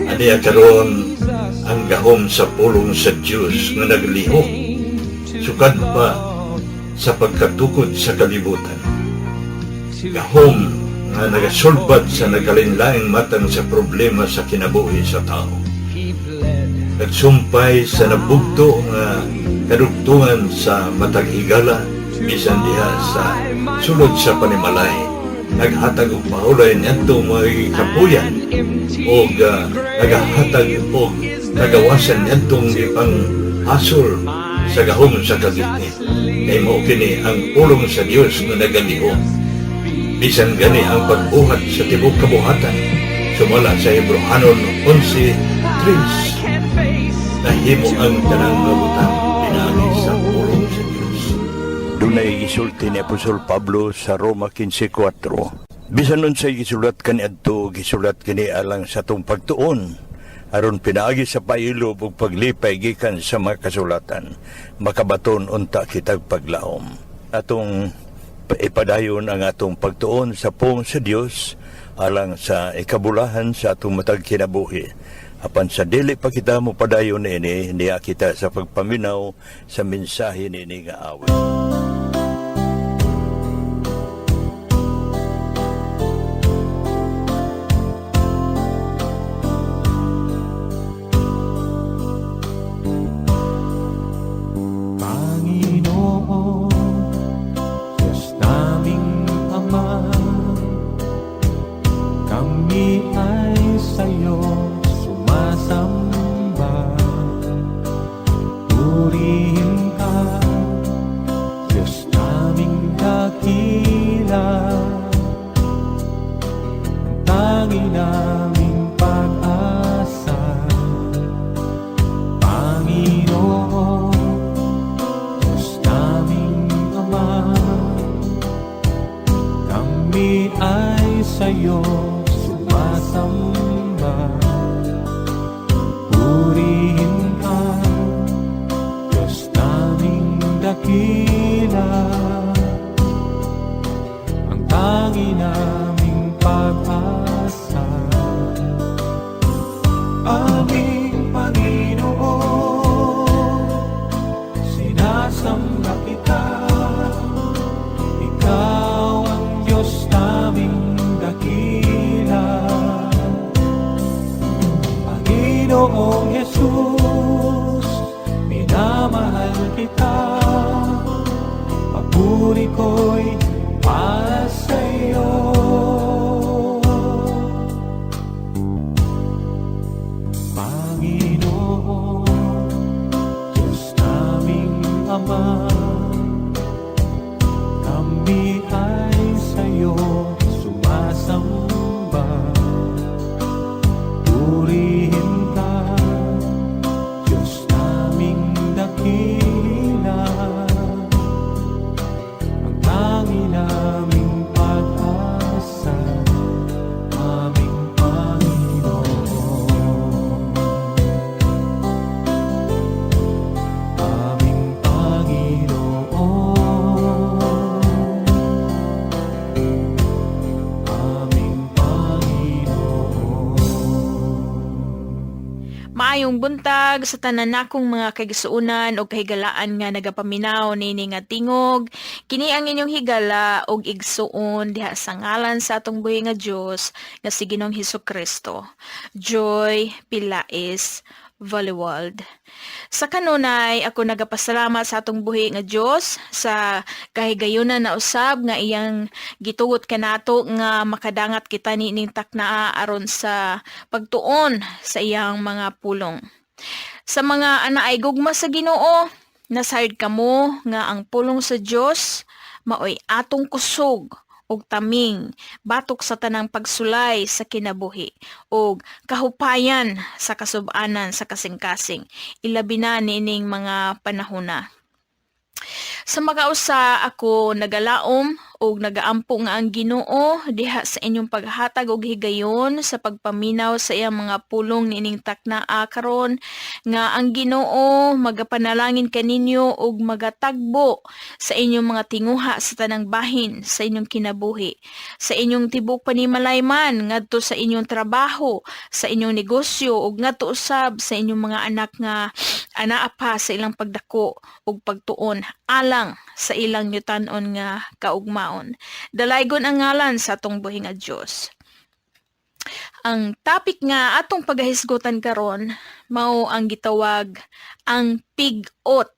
Aniya karon ang gahom sa pulong sa Dios nga naglihok sukad pa sa pagkatukod sa kalibutan. Gahom nga nagasulbad sa nagalinlaing matang sa problema sa kinabuhi sa tao. Nagsumpay sa nabugto nga kadugtungan sa matag higala bisan diha sa sulod sa panimalay. Naghatag og mahulay niadto mga kapuyan o nagahatag og nagawasan niadtong ipang hasol sa gahom sa kagitnit. Kay mao kini ang pulong sa Dios nga nagalihok. Bisan gani ang pagbuhat sa tibuok kabuhatan sumala sa Hebrehanon 11:3 nahimo ang tanang mabutang pinaagi sa pulong sa Dios. Dunay gisulti ni Apostol Pablo sa Roma 15:4. Bisan nun sa gisulat kaniadto, gisulat kini alang sa tong pagtuon aron pinaagi sa pailob ug paglipay gikan sa mga kasulatan, makabaton unta kitag paglaom. Atong ipadayon ang atong pagtuon sa pulong sa Dios alang sa ikabulahan sa atong matag kinabuhi. Apan sa dili pa kita mo padayon ini, niya kita sa pagpaminaw sa mensahe nini nga awit. Sa'yo sumasamba, purihin ka, Diyos naming dakila, ang tangi naming pag-asa. Aming Panginoon, sinasamba kita, ikaw ang Diyos naming Panginoong Jesus, minamahal kita, papuri ko'y para sa'yo. Panginoon, Diyos naming Ama, kami ay sa'yo sumasamba, purihin Maayong buntag sa tanan nakong mga kagisuunan o kahigalaan nga nagapaminaw nini nga tingog. Kini ang inyong higala og igsuon diha sa ngalan sa atong buhi nga Dios nga si Ginoong Hesukristo. Joy Pilais Valiwald. Sa kanunay, ako nagapasalamat sa atong buhi nga Dios sa kahigayunan na usab nga iyang gitugot kanato nga makadangat kita nining taknaa aron sa pagtuon sa iyang mga pulong. Sa mga anaay gugma sa Ginoo, nasayod kamo nga ang pulong sa Dios maoy atong kusog og taming batok sa tanang pagsulay sa kinabuhi og kahupayan sa kasub-anan sa kasing-kasing ilabi na nining mga panahona. Sa makausa ako nagalaom o nagaampo nga ang Ginoo diha sa inyong paghatag og higayon sa pagpaminaw sa iyang mga pulong nining taknaa karon nga ang Ginoo magapanalangin kaninyo og magatagbo sa inyong mga tinguha sa tanang bahin sa inyong kinabuhi, sa inyong tibok panimalayman ngadto sa inyong trabaho, sa inyong negosyo ug ngadto usab sa inyong mga anak nga anaa pa sa ilang pagdako ug pagtuon alang sa ilang yutan-on nga kaugmaon. Dalaygon ang ngalan sa atong buhi nga Dios. Ang topic nga atong pagahisgotan karon mao ang gitawag ang pig-ot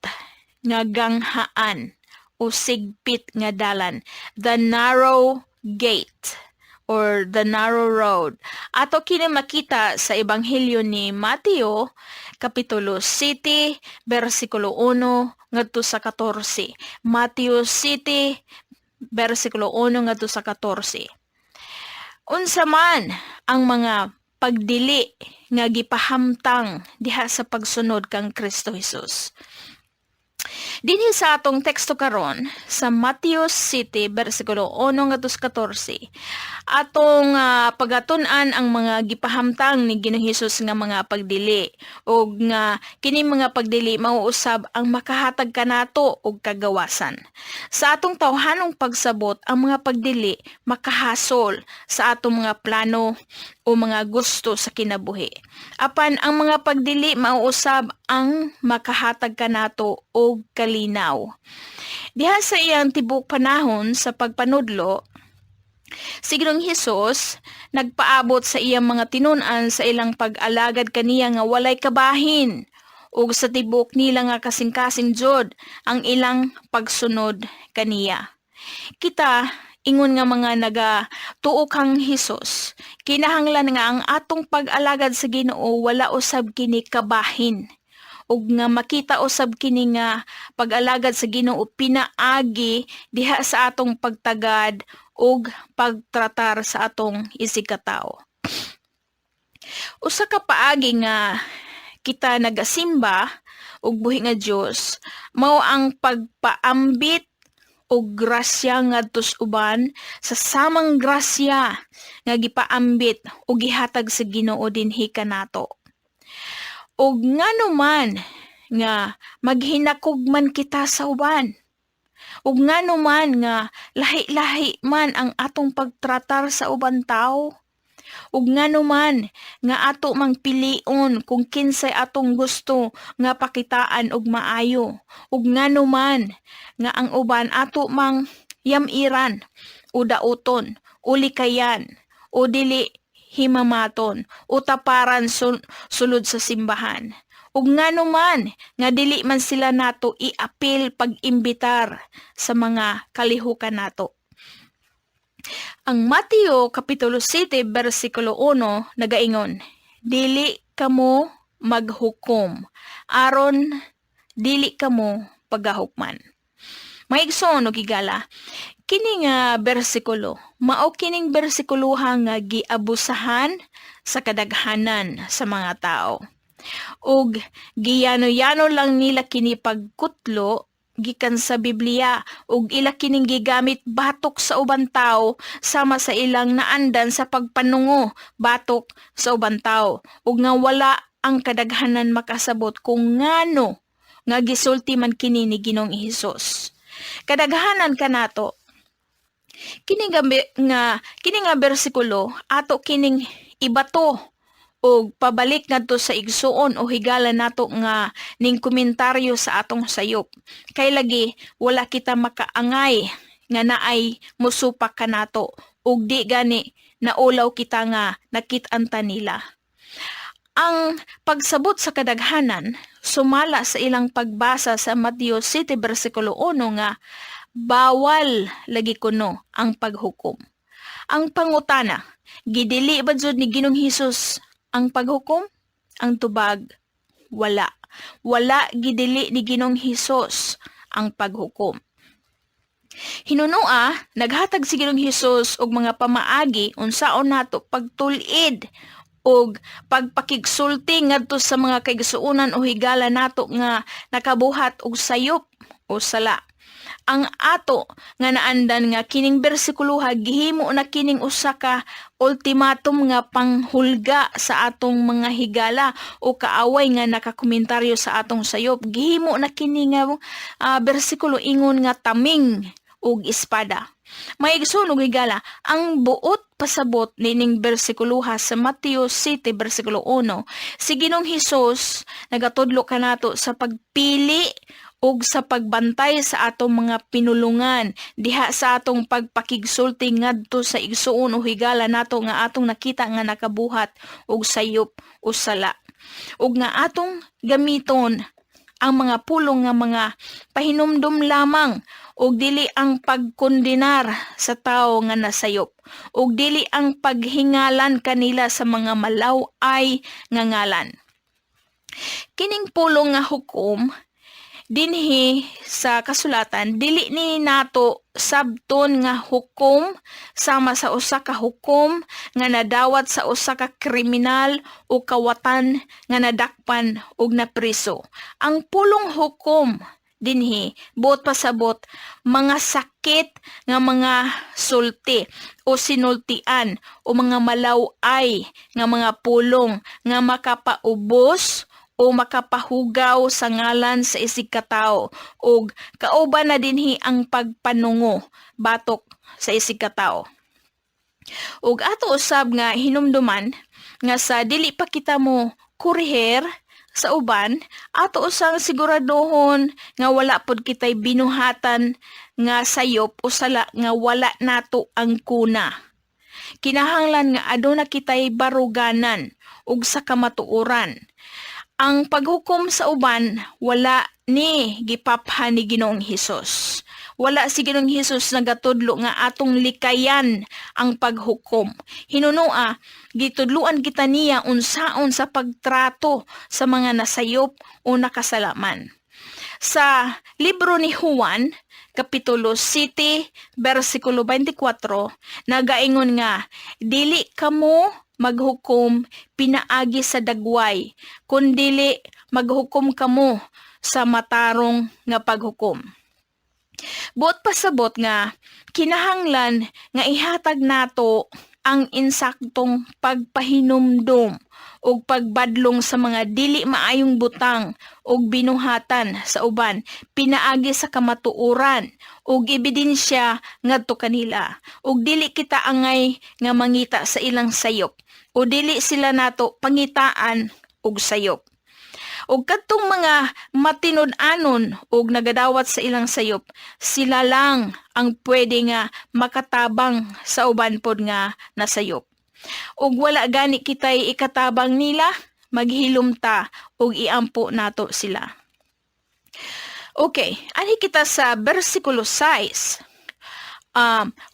nga ganghaan o sigpit nga dalan, the narrow gate or the narrow road. Ato kini makita sa Ebanghelyo ni Mateo Kapitulo 7, versikulo 1 ngadto sa 14. Mateo 7, versikulo 1 ngadto sa 14. Unsa man ang mga pagdili nga gipahamtang diha sa pagsunod kang Kristo Jesus. Dinhi sa atong teksto karon sa Mateo 7 versikulo 1 ngadto sa 14 atong pagatun-an ang mga gipahamtang ni Ginoong Hesus nga mga pagdili ug nga kini mga pagdili mauusab ang makahatag kanato og kagawasan. Sa atong tawhanong pagsabot ang mga pagdili makahasol sa atong mga plano o mga gusto sa kinabuhi. Apan ang mga pagdili mauusab ang makahatag kanato og kalinaw. Diha sa iyang tibok panahon sa pagpanudlo, si Ginoong Hesus nagpaabot sa iyang mga tinun-an sa ilang pag-alagad kaniya nga walay kabahin ug sa tibok nila nga kasing-kasing jud ang ilang pagsunod kaniya. Kita ingon nga mga naga-tuo kang Hesus, kinahanglan nga ang atong pag-alagad sa Ginoo wala usab kini kabahin ug nga makita usab kini nga pag-alagad sa Ginoo pinaagi diha sa atong pagtagad ug pagtratar sa atong isigkatawo. Usa ka paagi nga kita nagasimba ug buhi nga Dios mao ang pagpaambit og grasya ngadto sa uban sa samang grasya nga gipaambit ug gihatag sa Ginoo dinhi kanato. Og ngano man nga maghinakugman kita sa uban. Ug ngano man nga lahi-lahi man ang atong pagtratar sa uban tawo. Ug ngano man nga ato mang pilion kung kinsay atong gusto nga pakitaan og maayo. Ug ngano man nga ang uban ato mang yamiran o dauton o likayan o dili himamaton o taparan sulod sa simbahan. Ug ngano man nga dili man sila nato iapil pag-imbitar sa mga kalihukan nato. Ang Mateo Kapitulo 7 versikulo 1 nagaingon, dili kamo maghukom aron dili kamo pagahukman. Maigsoon og higala, kini nga bersikulo mao kining bersikuluha nga giabusahan sa kadaghanan sa mga tao. Ug giyano-yano lang nila kini pagkutlo gikan sa Biblia ug ila kining gigamit batok sa uban tawo sama sa ilang naandan sa pagpanungo batok sa uban tawo ug nga wala ang kadaghanan makasabot kung ngano nga gisulti man kini ni Ginoong Hesus. Kadaghanan kanato kini nga bersikulo ato kining ibato og pabalik ngadto sa igsuon o higala nato nga ning komentaryo sa atong sayop. Kay lagi wala kita makaangay nga naay musupak kanato ug di gani naulaw kita nga nakit-anta nila. Ang pagsabot sa kadaghanan sumala sa ilang pagbasa sa Mateo 7 versikulo 1 nga bawal lagi kuno ang paghukom. Ang pangutana, gidili ba jud ni Ginoong Hesus ang paghukom? Ang tubag, wala. Wala gidili ni Ginoong Hesus ang paghukom. Hinunua, naghatag si Ginoong Hesus og mga pamaagi unsaon nato pagtul-id og pagpakigsulti ngadto sa mga kaigsuonan o higala nato nga nakabuhat og sayop o sala. Ang ato nga naandan nga kining bersikuloha gihimo na kining usa ka ultimatum nga panghulga sa atong mga higala o kaaway nga nakakomentaryo sa atong sayop. Gihimo na kini nga bersikulo ingon nga taming ug espada. May igsunog higala, ang buot pasabot nining bersikuluha sa Mateo 7 bersikulo 1. Si Ginoong Hesus nagatudlo kanato sa pagpili ug sa pagbantay sa atong mga pinulungan diha sa atong pagpakigsulti ngadto sa igsuon o higala nato nga atong nakita nga nakabuhat og sayop o sala. Ug nga atong gamiton ang mga pulong nga mga pahinumdum lamang ug dili ang pagkondenar sa tao nga nasayop ug dili ang paghingalan kanila sa mga malaw-ay nga ngalan. Kining pulong nga hukom dinhi sa kasulatan dili ni nato sabton nga hukom sama sa usa ka hukom nga nadawat sa usa ka kriminal o kawatan nga nadakpan ug napriso. Ang pulong hukom dinhi buot pasabot mga sakit nga mga sulti o sinultian o mga malaw-ay nga mga pulong nga makapaubos o makapahugaw sa ngalan sa isig katao ug kauban na dinhi ang pagpanungo batok sa isig katao. Ug ato usab nga hinumduman nga sa dili pa kita mo kuriher sa uban, ato usang siguraduhon nga wala pod kitay binuhatan nga sayop o sala nga wala nato ang kuna. Kinahanglan nga aduna kitay baruganan ug sa kamatuoran. Ang paghukom sa uban wala ni gipaphan ni Ginoong Hesus. Wala si Ginoong Hesus nagatudlo nga atong likayan ang paghukom. Hinunua, gitudluan kita niya unsaon sa pagtrato sa mga nasayop o nakasalaman. Sa libro ni Juan, Kapitulo 7, versikulo 24, nagaingon nga, dili kamo maghukom pinaagi sa dagway, kundili maghukom kamo sa matarong nga paghukom. Buot pasabot nga, kinahanglan nga ihatag nato ang insaktong pagpahinumdum o pagbadlong sa mga dili maayong butang o binuhatan sa uban, pinaagi sa kamatuoran o ebidensya ngadto kanila. O dili kita angay nga mangita sa ilang sayop o dili sila nato pangitaan og sayop. Og kadtong mga matinud-anon og nagadawat sa ilang sayop, sila lang ang pwede nga makatabang sa uban pod nga nasayop. Og wala gani kitay ikatabang nila, maghilom ta og iampo nato sila. Okay, ani kita sa bersikulo 6.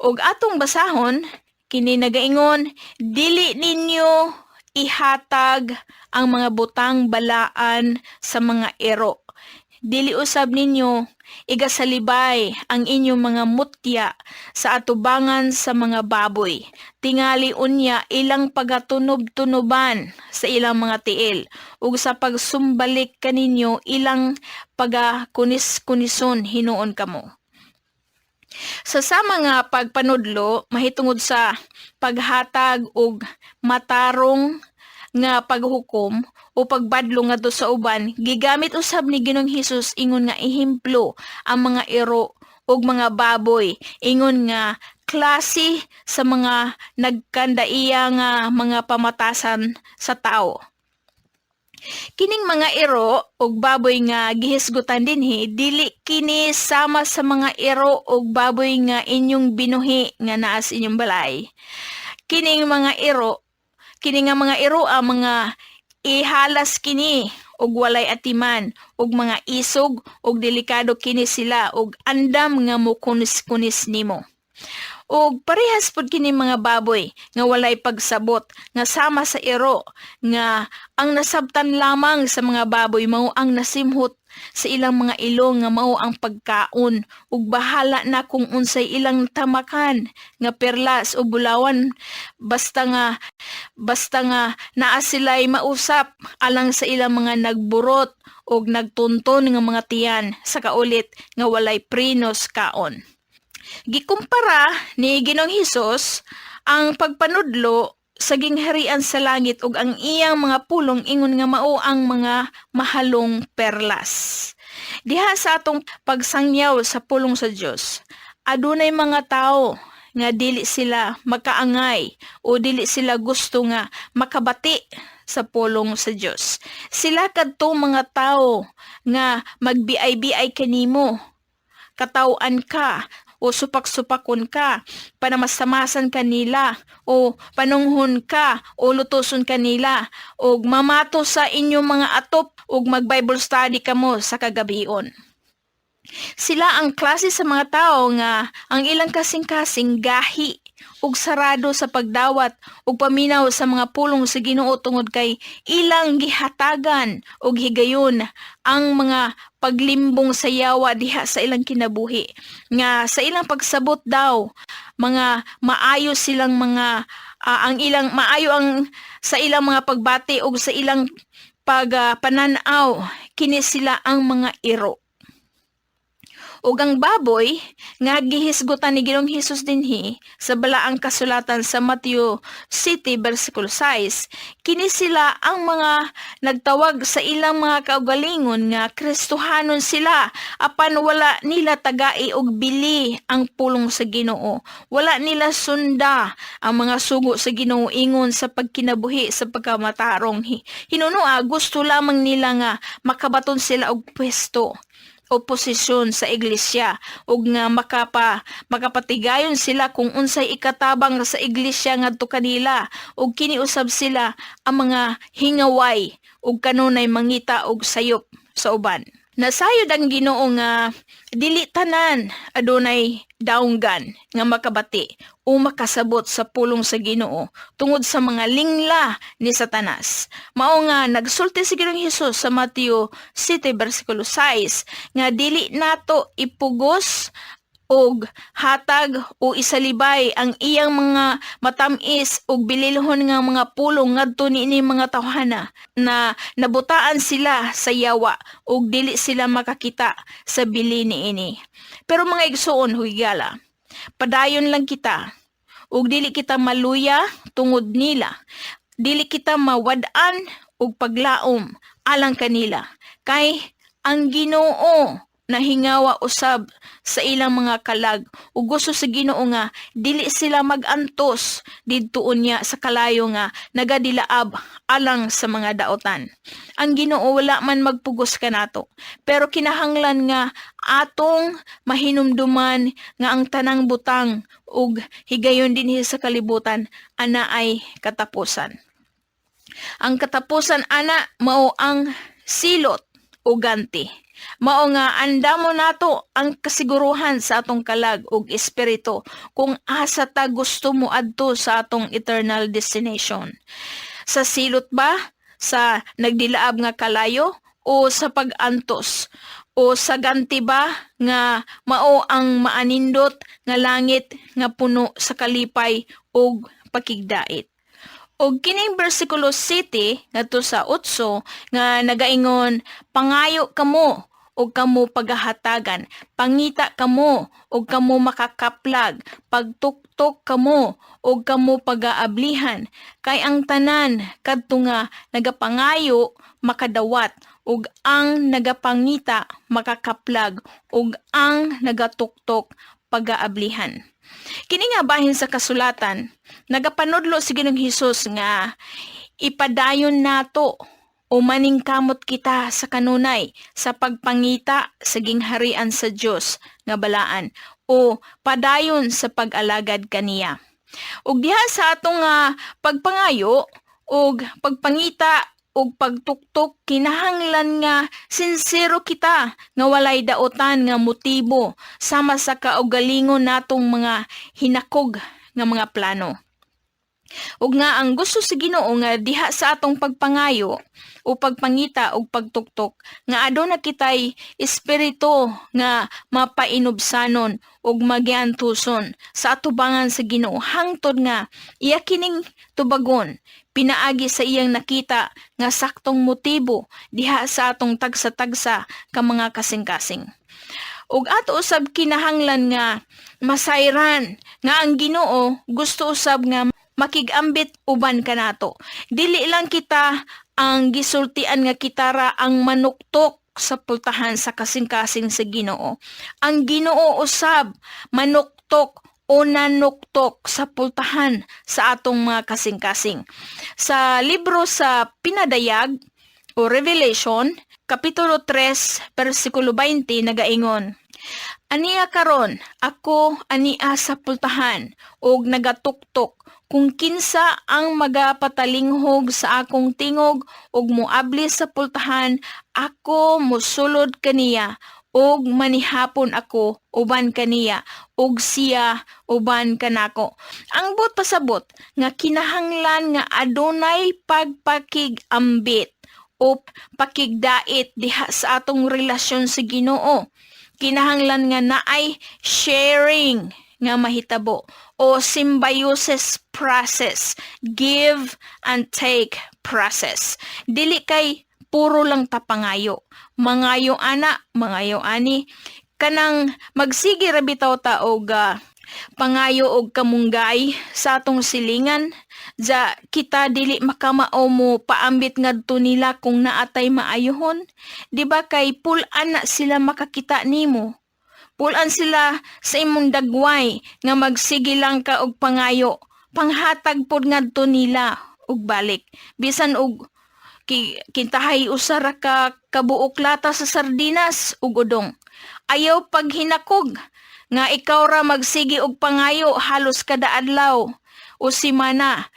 Og atong basahon kini nagaingon, dili ninyo ihatag ang mga butang balaan sa mga ero. Dili usab ninyo igasalibay ang inyong mga mutya sa atubangan sa mga baboy. Tingali unya ilang pagatunob-tunoban sa ilang mga tiil ug sa pagsumbalik kaninyo ilang pagakunis-kunison hinuon kamo. Sa sama nga pagpanudlo mahitungod sa paghatag og matarong nga paghukom o pagbadlo ngadto sa uban, gigamit usab ni Ginoong Hesus ingon nga ehemplo ang mga ero ug mga baboy, ingon nga klase sa mga nagkandaiya nga mga pamatasan sa tao. Kining mga ero ug baboy nga gihisgutan dinhi, dili kini sama sa mga ero ug baboy nga inyong binuhi nga naa sa inyong balay. Kining mga ero ang mga ihalas kini ug walay atiman ug mga isog ug delikado kini sila ug andam nga mukunis-kunis nimo. Og parehas pod kini mga baboy nga walay pagsabot nga sama sa ero nga ang nasabtan lamang sa mga baboy mao ang nasimhot sa ilang mga ilong nga mao ang pagkaon ug bahala na kung unsay ilang tamakan nga perlas o bulawan basta nga basta nga naa sila'y mausap alang sa ilang mga nagburot og nagtunton nga mga tiyan sa kaulit nga walay prinos kaon. Gikumpara ni Ginoong Hesus ang pagpanudlo sa gingharian sa langit ug ang iyang mga pulong ingon nga mao ang mga mahalong perlas. Diha sa atong pagsangyaw sa pulong sa Dios, adunay mga tao nga dili sila makaangay o dili sila gusto nga makabati sa pulong sa Dios. Sila kadto mga tao nga magbiay-biay kanimo, katawan ka o supak-supakon ka, panamasamasan kanila o panunghon ka o lutuson kanila o mamato sa inyong mga atop o mag-Bible study kamo sa kagabion. Sila ang klase sa mga tao nga ang ilang kasing-kasing gahi ug sarado sa pagdawat ug paminaw sa mga pulong sa Ginoo tungod kay ilang gihatagan ug higayon ang mga paglimbong sa yawa diha sa ilang kinabuhi nga sa ilang pagsabot daw mga maayo silang mga ang ilang maayo ang sa ilang mga pagbati ug sa ilang pananaw kini sila ang mga iro. Ug ang baboy nga gihisgutan ni Ginoong Hesus dinhi sa balaang kasulatan sa Mateo City versikulo 6, kini sila ang mga nagtawag sa ilang mga kaugalingon nga Kristohanon sila apan wala nila tagai og bili ang pulong sa Ginoo. Wala nila sunda ang mga sugo sa Ginoo ingon sa pagkinabuhi sa pagkamatarong. Hinunoa gusto lamang nila nga makabaton sila og pwesto o posisyon sa iglesia ug nga makapatigayon sila kung unsay ikatabang sa iglesia ngadto kanila ug kini usab sila ang mga hingaway ug kanunay mangita og sayop sa uban. Nasayod ang Ginoo nga dili tanan adunay daunggan nga makabati o makasabot sa pulong sa Ginoo tungod sa mga lingla ni Satanas. Mao nga nagsulti si Ginoong Hesus sa Mateo 7 versikulo 6 nga dili nato ipugos og hatag o isalibay ang iyang mga matamis og bililhon nga mga pulong ngadto niini mga tawhana na nabutaan sila sa yawa og dili sila makakita sa bili niini. Pero mga igsoon higala, padayon lang kita ug dili kita maluya tungod nila. Dili kita mawad-an og paglaom alang kanila kay ang Ginoo nahingawa usab sa ilang mga kalag ug gusto sa Ginoo nga dili sila magantos didtuon niya sa kalayo nga nagadilaab alang sa mga daotan. Ang Ginoo wala man magpugos kanato, pero kinahanglan nga atong mahinumduman nga ang tanang butang ug higayon dinhi sa kalibutan ana ay katapusan. Ang katapusan ana mao ang silot o ganti. Mao nga andamo nato ang kasiguruhan sa atong kalag ug espiritu kung asa ta gusto mo adto sa atong eternal destination. Sa silot ba? Sa nagdilaab nga kalayo o sa pag-antos? O sa ganti ba nga mao ang maanindot nga langit nga puno sa kalipay ug pakigdait? Og kining bersikulo 7 ngadto sa 8 nga nagaingon, pangayo kamo og kamo pagahatagan, pangita kamo og kamo makakaplag, pagtuktok kamo og kamo pagaablihan, kay ang tanan kadto nga nagapangayo makadawat ug ang nagapangita makakaplag ug ang nagatuktok pagaablihan. Kini nga bahin sa kasulatan, nagapanudlo si Ginoong Hesus nga ipadayon nato o maningkamot kita sa kanunay sa pagpangita sa gingharian sa Dios nga balaan o padayon sa pag-alagad kaniya. Ug diha sa atong pagpangayo ug pagpangita ug pagtuktok kinahanglan nga sincero kita nga walay daotan nga motibo sama sa kaugalingon natong mga hinakog nga mga plano. ug nga ang gusto sa Ginoo nga diha sa atong pagpangayo o pagpangita o pagtuktok nga aduna kitay espiritu nga mapainubsanon ug magiantuson sa atubangan sa Ginoo hangtod nga iya kining tubagon pinaagi sa iyang nakita nga saktong motibo diha sa atong tagsa-tagsa ka mga kasing-kasing. Ug ato usab kinahanglan nga masayran nga ang Ginoo gusto usab nga makigambit uban kanato. Dili lang kita ang gisultian nga kitara ang manuktok sa pultahan sa kasing-kasing sa Ginoo. Ang Ginoo usab manuktok o nanuktok sa pultahan sa atong mga kasing-kasing. Sa libro sa Pinadayag o Revelation, Kapitulo 3, versikulo 20, nagaingon, Aniya karon, ako ania sa pultahan, og nagatuktok, kung kinsa ang magapatalinghog sa akong tingog, og muabli sa pultahan, ako musulod kaniya, og manihapon ako uban kaniya ug siya uban kanako. Ang bot pasabot nga kinahanglan nga adunay pagpakigambit o pakigdait diha sa atong relasyon sa Ginoo. Kinahanglan nga naay sharing nga mahitabo o symbiosis process, give and take process. Dili kay puro lang tapangayo. Mangayo ana, mangayo ani, kanang magsige ra bitaw ta og pangayo og kamunggay sa atong silingan, ja kita dili makamao mo paambit ngadto nila kung naatay maayohon. Di ba kay pulan na sila makakita nimo? Pulan sila sa imong dagway nga magsige lang ka og pangayo, panghatag pod ngadto nila og balik. Bisan og kintahay usara ka kabuok lata sa sardinas ug udong. Ayaw paghinakog nga ikaw ra magsigi og pangayo halos kada adlaw o simana.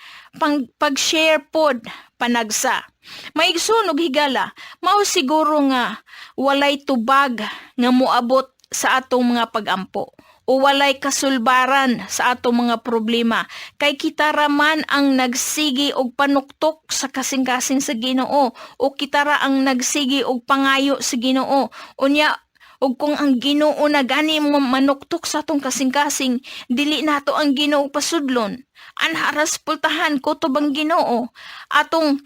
Pag-share pod panagsa. Maigsoon og higala, mao siguro nga walay tubag nga moabot sa atong mga pagampo o walay kasulbaran sa atong mga problema kay kita raman ang nagsigi og panuktok sa kasing-kasing sa Ginoo o kita ra ang nagsigi og pangayo sa Ginoo. Unya ug kung ang Ginoo na gani mo manuktok sa atong kasing-kasing, dili nato ang Ginoo pasudlon. Anharas pultahan ko to bang Ginoo atong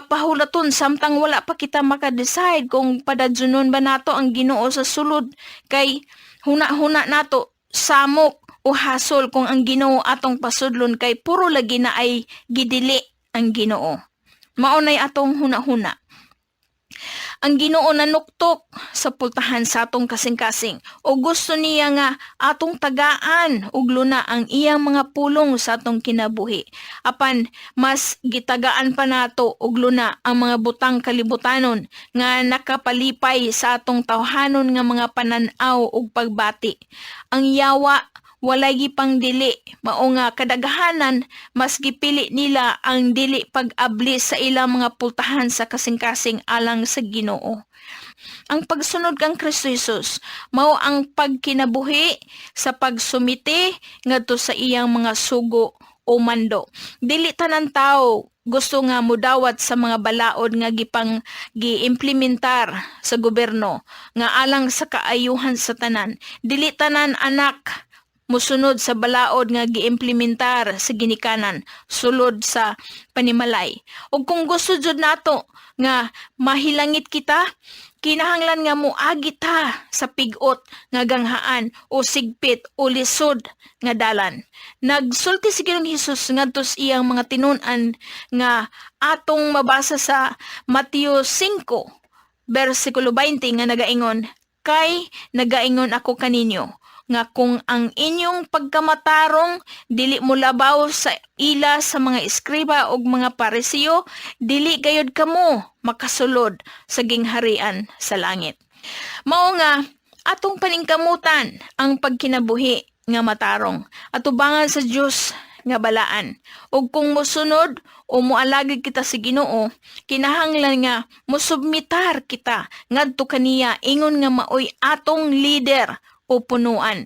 pahulaton samtang wala pa kita maka-decide kung padadzunon ba nato ang Ginoo sa sulod kay huna-huna nato samok o hasol kung ang Ginoo atong pasudlon kay puro lagi na ay gidili ang Ginoo. Maunay atong huna-huna. Ang Ginoo nanuktok sa pultahan sa atong kasing-kasing o gusto niya nga atong tagaan ug luna ang iyang mga pulong sa atong kinabuhi. Apan mas gitagaan pa nato ug luna ang mga butang kalibutanon nga nakapalipay sa atong tawhanon nga mga panan-aw ug pagbati. Ang yawa walay gipang dili, mao nga kadaghanan mas gipili nila ang dili pag-abli sa ilang mga pultahan sa kasing-kasing alang sa Ginoo. Ang pagsunod kang Kristo Jesus mao ang pagkinabuhi sa pagsumiti ngadto sa iyang mga sugo o mando. Dili tanan tawo gusto nga mudawat sa mga balaod nga giimplementar sa gobyerno nga alang sa kaayuhan sa tanan. Dili tanan anak musunod sa balaod nga giimplementar sa ginikanan sulod sa panimalay. Ug kung gusto jud nato nga mahilangit kita, kinahanglan nga moagi ta sa pigot nga ganghaan o sigpit o lisod nga dalan. Nagsulti si Ginoong Hesus ngadto sa iyang mga tinun-an nga atong mabasa sa Mateo 5 versikulo 20 nga nagaingon, kay nagaingon ako kaninyo nga kung ang inyong pagkamatarong dili mo labaw sa ila sa mga eskriba ug mga parisiyo, dili gayud kamo makasulod sa gingharian sa langit. Mao nga atong paningkamutan ang pagkinabuhi nga matarong atubangan sa Dios nga balaan. Ug kung mosunod o moalagid kita sa Ginoo, kinahanglan nga mosubmitar kita ngadto kaniya ingon nga maoy atong leader o punuan.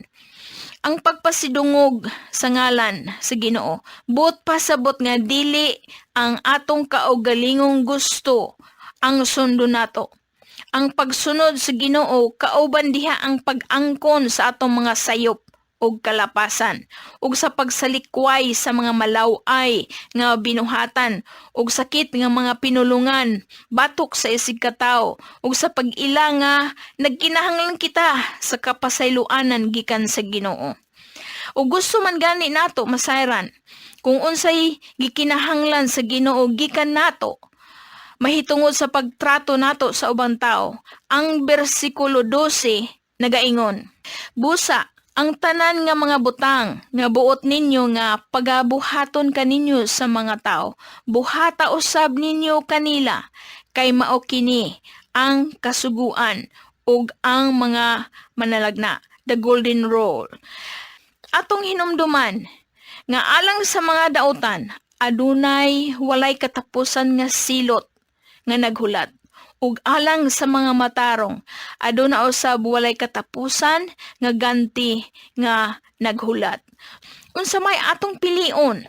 Ang pagpasidungog sa ngalan sa Ginoo, but pasabot nga dili ang atong kaugalingong gusto ang sundo nato. Ang pagsunod sa Ginoo kauban diha ang pag-angkon sa atong mga sayop ug kalapasan, ug sa pagsalikway sa mga malaway nga binuhatan, ug sakit nga mga pinulungan, batok sa isig katawo, ug sa pag-ila nga nagkinahanglan kita sa kapasayloanan gikan sa Ginoo. Ug gusto man gani nato masayran kung unsay gikinahanglan sa Ginoo gikan nato mahitungod sa pagtrato nato sa ubang tao. Ang bersikulo 12 nagaingon, busa ang tanan nga mga butang nga buot ninyo nga pagabuhaton kaninyo sa mga tao, buhata usab ninyo kanila, kay mao kini ang kasuguan ug ang mga manalagna, the golden rule. Atong hinumduman nga alang sa mga dautan adunay walay katapusan nga silot nga naghulat, ug alang sa mga matarong aduna usab walay katapusan nga ganti nga naghulat. Unsa may atong pilion,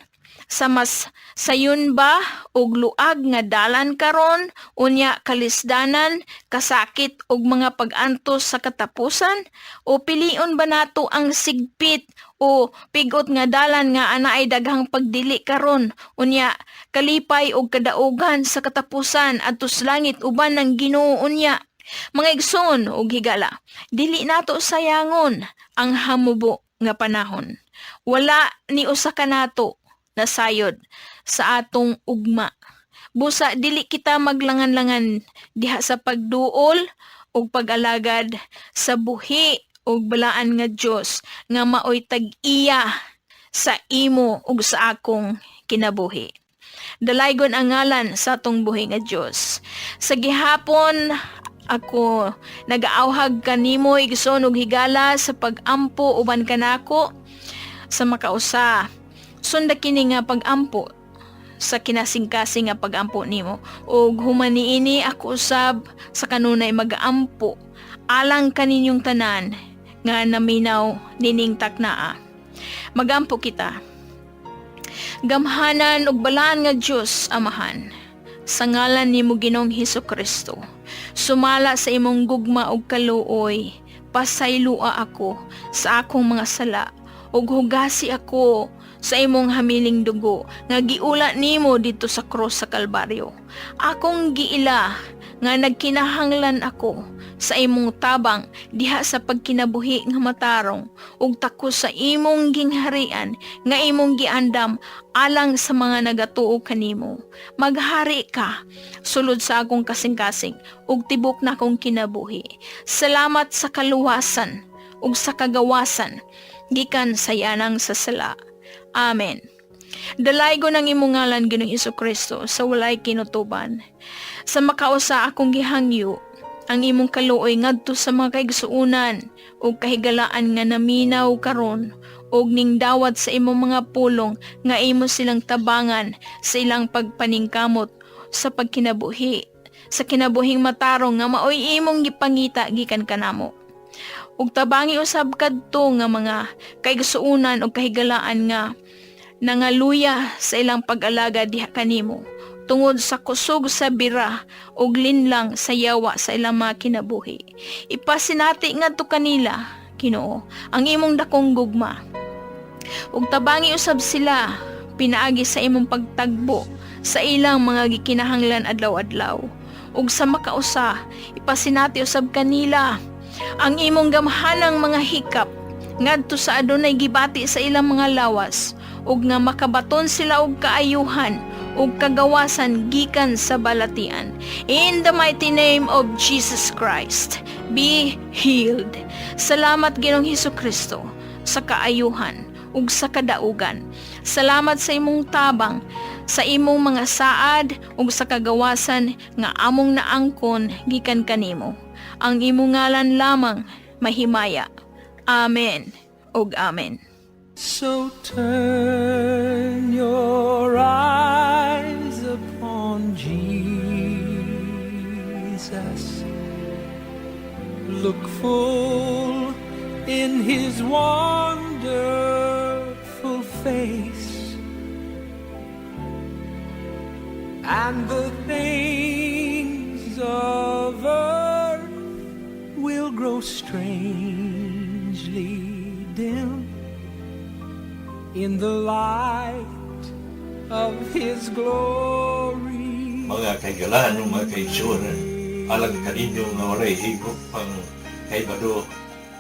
sa mas sayon ba og luag nga dalan karon, unya kalisdanan, kasakit ug mga pag-antos sa katapusan, o pilion ba nato ang sigpit o pigot nga dalan nga anaay daghang pagdili karon, unya kalipay og kadaugan sa katapusan adtos langit uban ng Ginoo unya. Mga igsoon ug higala, dili nato sayangon ang hamubo nga panahon. Wala ni usa ka nato nasayod sa atong ugma. Busa dili kita maglangan-langan diha sa pagduol ug pag-alagad sa buhi ug balaan nga Dios nga maoy tag-iya sa imo ug sa akong kinabuhi. Dalaygon ang ngalan sa atong buhi nga Dios. Sa gihapon ako nagaawhag kanimo igsoon ug higala sa pag-ampo uban kanako sa makausa. Sunda kini nga pag-ampo sa kinasingkasing nga pag-ampo nimo, ug humaniini ako usab sa kanunay mag-ampo alang kaninyong tanan nga naminaw nining taknaa. Magampo kita. Gamhanan ug balaan nga Dios Amahan, sa ngalan nimo Ginoong Hesukristo, sumala sa imong gugma ug kaluoy, pasaylua ako sa akong mga sala ug hugasi ako sa imong hamiling dugo nga giula nimo dito sa krus sa Kalbaryo. Akong giila nga nagkinahanglan ako sa imong tabang diha sa pagkinabuhi nga matarong ug takos sa imong gingharian nga imong giandam alang sa mga nagatuo kanimo. Maghari ka sulod sa akong kasing-kasing ug tibok na akong kinabuhi. Salamat sa kaluwasan ug sa kagawasan gikan sa yanang sa sala. Amen. Dalaygon ang imong ngalan Ginoong Hesukristo sa walay kinutuban. Sa makausa akong gihangyo ang imong kaluoy ngadto sa mga kaigsuunan ug kahigalaan nga naminaw karon ug ning dawat sa imong mga pulong nga imo silang tabangan sa ilang pagpaningkamot sa pagkinabuhi, sa kinabuhing matarong nga maoy imong gipangita gikan kanamo. Ug tabangi usab kadto nga mga kaigsuunan ug kahigalaan nga nangaluya sa ilang pag-alaga diha kanimo tungod sa kusog sa bira ug linlang sa yawa sa ilang mga kinabuhi. Ipasinati ngadto kanila Ginoo ang imong dakong gugma. Ug tabangi usab sila pinaagi sa imong pagtagbo sa ilang mga gikinahanglan adlaw-adlaw. Ug sa makausa ipasinati usab kanila ang imong gamhanang mga hikap ngadto sa adunay gibati sa ilang mga lawas ug nga makabaton sila og kaayuhan ug kagawasan gikan sa balatian. In the mighty name of Jesus Christ, be healed. Salamat Ginoong Hesukristo sa kaayuhan ug sa kadaugan. Salamat sa imong tabang, sa imong mga saad ug sa kagawasan nga among naangkon gikan kanimo. Ang imong ngalan lamang mahimaya. Amen ug amen. So turn your eyes upon Jesus. Look full in his wonderful and the things of earth will grow strangely dim in the light of His glory. Mga kaigalaan ng mga kaigsuonan, alang kaninyo nga walay higop pang kaibado,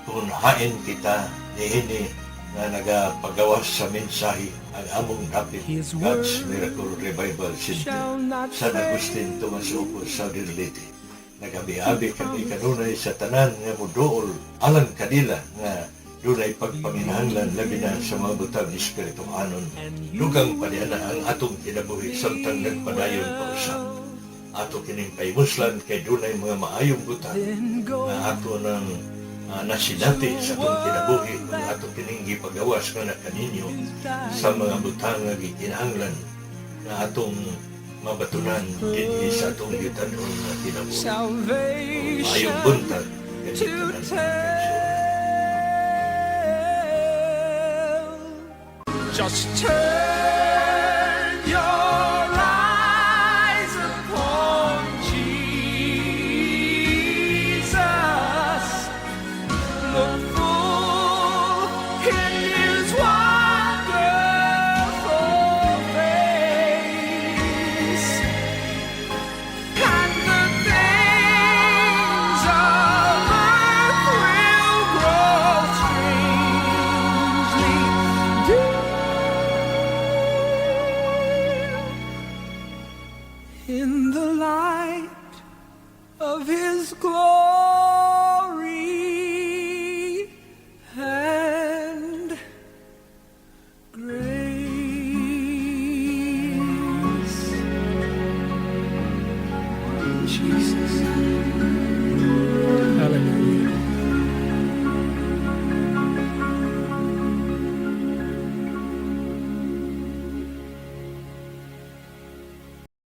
kung hain kita niini nga nagapagawas sa mensahe ang among dapit His God's word Miracle Revival Center shall not San Agustin, Tomas Opo, Saudi Leyte. Nagabi-abi kami kanunay sa tanan nga mudool alang kanila nga dunay pagpaminahanglan labi na sa mga butang espiritu anon. Dugang paniana ang atong kinabuhi samtang nagpadayon pa usap. Ato kining paimuslan kay dunay mga maayong butang then go. nga ato ng nasinati sa atong kinabuhi kung ato kining gipagawas nga na kaninyo sa mga butang nga gikinahanglan nga atong mabatunan dinhi sa atong gitanon nga kinabuhi. Maayong Salvation buntag to ganito tell. Just turn your eyes upon Jesus. Look full in His wonderful face, and the things of earth will grow strangely dim in the light of His glory.